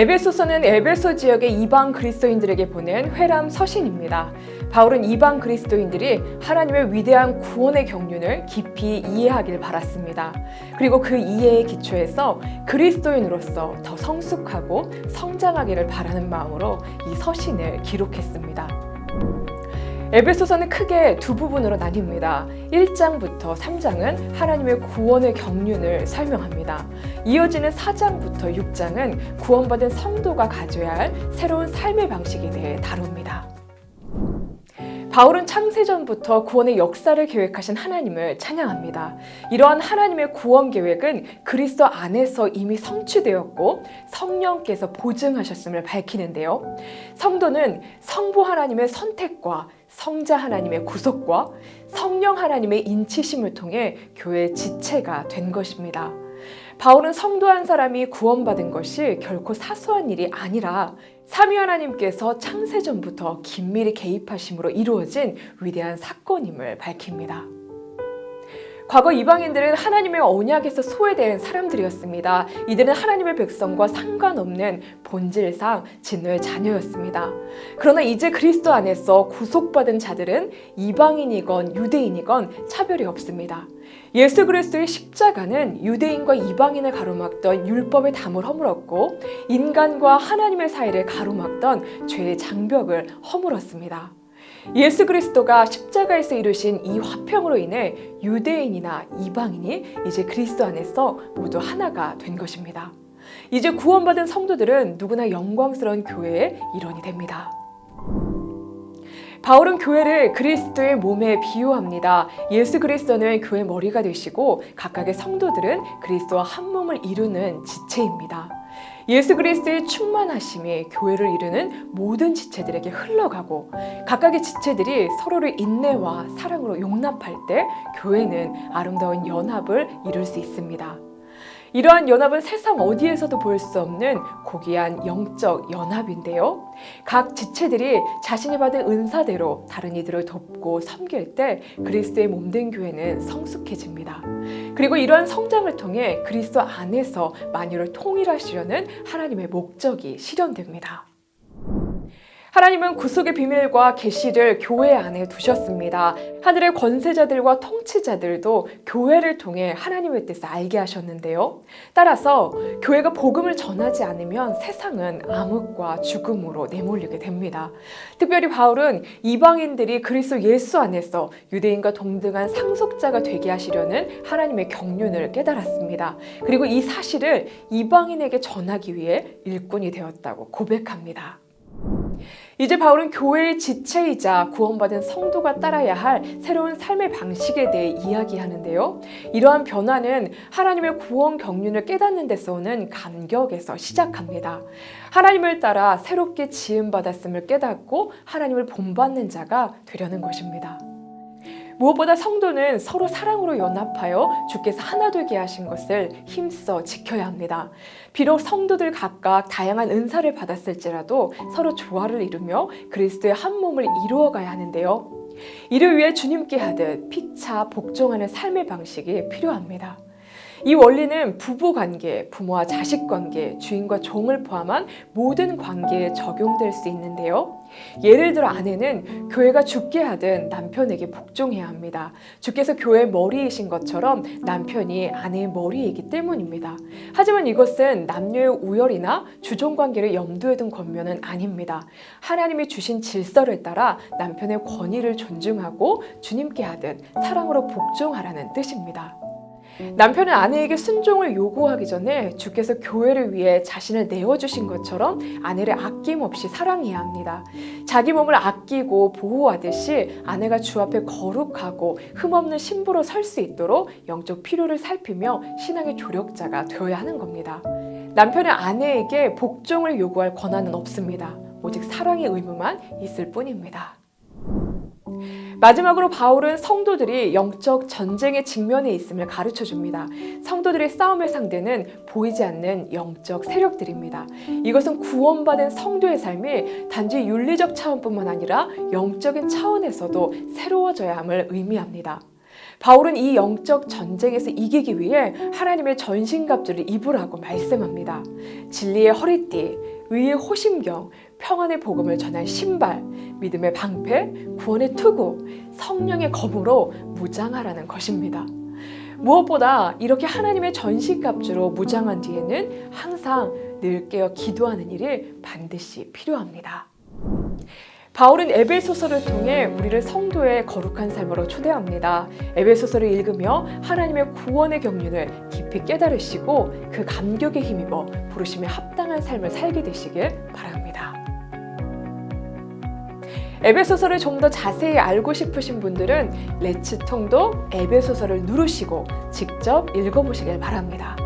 에베소서는 에베소 지역의 이방 그리스도인들에게 보낸 회람 서신입니다. 바울은 이방 그리스도인들이 하나님의 위대한 구원의 경륜을 깊이 이해하길 바랐습니다. 그리고 그 이해의 기초에서 그리스도인으로서 더 성숙하고 성장하기를 바라는 마음으로 이 서신을 기록했습니다. 에베소서는 크게 두 부분으로 나뉩니다. 1장부터 3장은 하나님의 구원의 경륜을 설명합니다. 이어지는 4장부터 6장은 구원받은 성도가 가져야 할 새로운 삶의 방식에 대해 다룹니다. 바울은 창세전부터 구원의 역사를 계획하신 하나님을 찬양합니다. 이러한 하나님의 구원 계획은 그리스도 안에서 이미 성취되었고 성령께서 보증하셨음을 밝히는데요. 성도는 성부 하나님의 선택과 성자 하나님의 구속과 성령 하나님의 인치심을 통해 교회의 지체가 된 것입니다. 바울은 성도 한 사람이 구원받은 것이 결코 사소한 일이 아니라 삼위 하나님께서 창세전부터 긴밀히 개입하심으로 이루어진 위대한 사건임을 밝힙니다. 과거 이방인들은 하나님의 언약에서 소외된 사람들이었습니다. 이들은 하나님의 백성과 상관없는 본질상 진노의 자녀였습니다. 그러나 이제 그리스도 안에서 구속받은 자들은 이방인이건 유대인이건 차별이 없습니다. 예수 그리스도의 십자가는 유대인과 이방인을 가로막던 율법의 담을 허물었고 인간과 하나님의 사이를 가로막던 죄의 장벽을 허물었습니다. 예수 그리스도가 십자가에서 이루신 이 화평으로 인해 유대인이나 이방인이 이제 그리스도 안에서 모두 하나가 된 것입니다. 이제 구원받은 성도들은 누구나 영광스러운 교회의 일원이 됩니다. 바울은 교회를 그리스도의 몸에 비유합니다. 예수 그리스도는 교회 머리가 되시고 각각의 성도들은 그리스도와 한 몸을 이루는 지체입니다. 예수 그리스도의 충만하심이 교회를 이루는 모든 지체들에게 흘러가고 각각의 지체들이 서로를 인내와 사랑으로 용납할 때 교회는 아름다운 연합을 이룰 수 있습니다. 이러한 연합은 세상 어디에서도 볼 수 없는 고귀한 영적 연합인데요. 각 지체들이 자신이 받은 은사대로 다른 이들을 돕고 섬길 때 그리스도의 몸된 교회는 성숙해집니다. 그리고 이러한 성장을 통해 그리스도 안에서 만유를 통일하시려는 하나님의 목적이 실현됩니다. 하나님은 구속의 비밀과 계시를 교회 안에 두셨습니다. 하늘의 권세자들과 통치자들도 교회를 통해 하나님의 뜻을 알게 하셨는데요. 따라서 교회가 복음을 전하지 않으면 세상은 암흑과 죽음으로 내몰리게 됩니다. 특별히 바울은 이방인들이 그리스도 예수 안에서 유대인과 동등한 상속자가 되게 하시려는 하나님의 경륜을 깨달았습니다. 그리고 이 사실을 이방인에게 전하기 위해 일꾼이 되었다고 고백합니다. 이제 바울은 교회의 지체이자 구원받은 성도가 따라야 할 새로운 삶의 방식에 대해 이야기하는데요. 이러한 변화는 하나님의 구원 경륜을 깨닫는 데서 오는 감격에서 시작합니다. 하나님을 따라 새롭게 지음받았음을 깨닫고 하나님을 본받는 자가 되려는 것입니다. 무엇보다 성도는 서로 사랑으로 연합하여 주께서 하나 되게 하신 것을 힘써 지켜야 합니다. 비록 성도들 각각 다양한 은사를 받았을지라도 서로 조화를 이루며 그리스도의 한 몸을 이루어가야 하는데요. 이를 위해 주님께 하듯 피차 복종하는 삶의 방식이 필요합니다. 이 원리는 부부관계, 부모와 자식관계, 주인과 종을 포함한 모든 관계에 적용될 수 있는데요. 예를 들어 아내는 교회가 주께 하든 남편에게 복종해야 합니다. 주께서 교회의 머리이신 것처럼 남편이 아내의 머리이기 때문입니다. 하지만 이것은 남녀의 우열이나 주종관계를 염두에 둔 권면은 아닙니다. 하나님이 주신 질서를 따라 남편의 권위를 존중하고 주님께 하듯 사랑으로 복종하라는 뜻입니다. 남편은 아내에게 순종을 요구하기 전에 주께서 교회를 위해 자신을 내어주신 것처럼 아내를 아낌없이 사랑해야 합니다. 자기 몸을 아끼고 보호하듯이 아내가 주 앞에 거룩하고 흠없는 신부로 설 수 있도록 영적 필요를 살피며 신앙의 조력자가 되어야 하는 겁니다. 남편은 아내에게 복종을 요구할 권한은 없습니다. 오직 사랑의 의무만 있을 뿐입니다. 마지막으로 바울은 성도들이 영적 전쟁의 직면에 있음을 가르쳐 줍니다. 성도들의 싸움의 상대는 보이지 않는 영적 세력들입니다. 이것은 구원받은 성도의 삶이 단지 윤리적 차원뿐만 아니라 영적인 차원에서도 새로워져야 함을 의미합니다. 바울은 이 영적 전쟁에서 이기기 위해 하나님의 전신갑주를 입으라고 말씀합니다. 진리의 허리띠, 의의 호심경, 평안의 복음을 전할 신발, 믿음의 방패, 구원의 투구, 성령의 검으로 무장하라는 것입니다. 무엇보다 이렇게 하나님의 전신갑주로 무장한 뒤에는 항상 늘 깨어 기도하는 일이 반드시 필요합니다. 바울은 에베소서를 통해 우리를 성도의 거룩한 삶으로 초대합니다. 에베소서를 읽으며 하나님의 구원의 경륜을 깊이 깨달으시고 그 감격에 힘입어 부르심에 합당한 삶을 살게 되시길 바랍니다. 에베소서를 좀 더 자세히 알고 싶으신 분들은 레츠 통독 에베소서를 누르시고 직접 읽어보시길 바랍니다.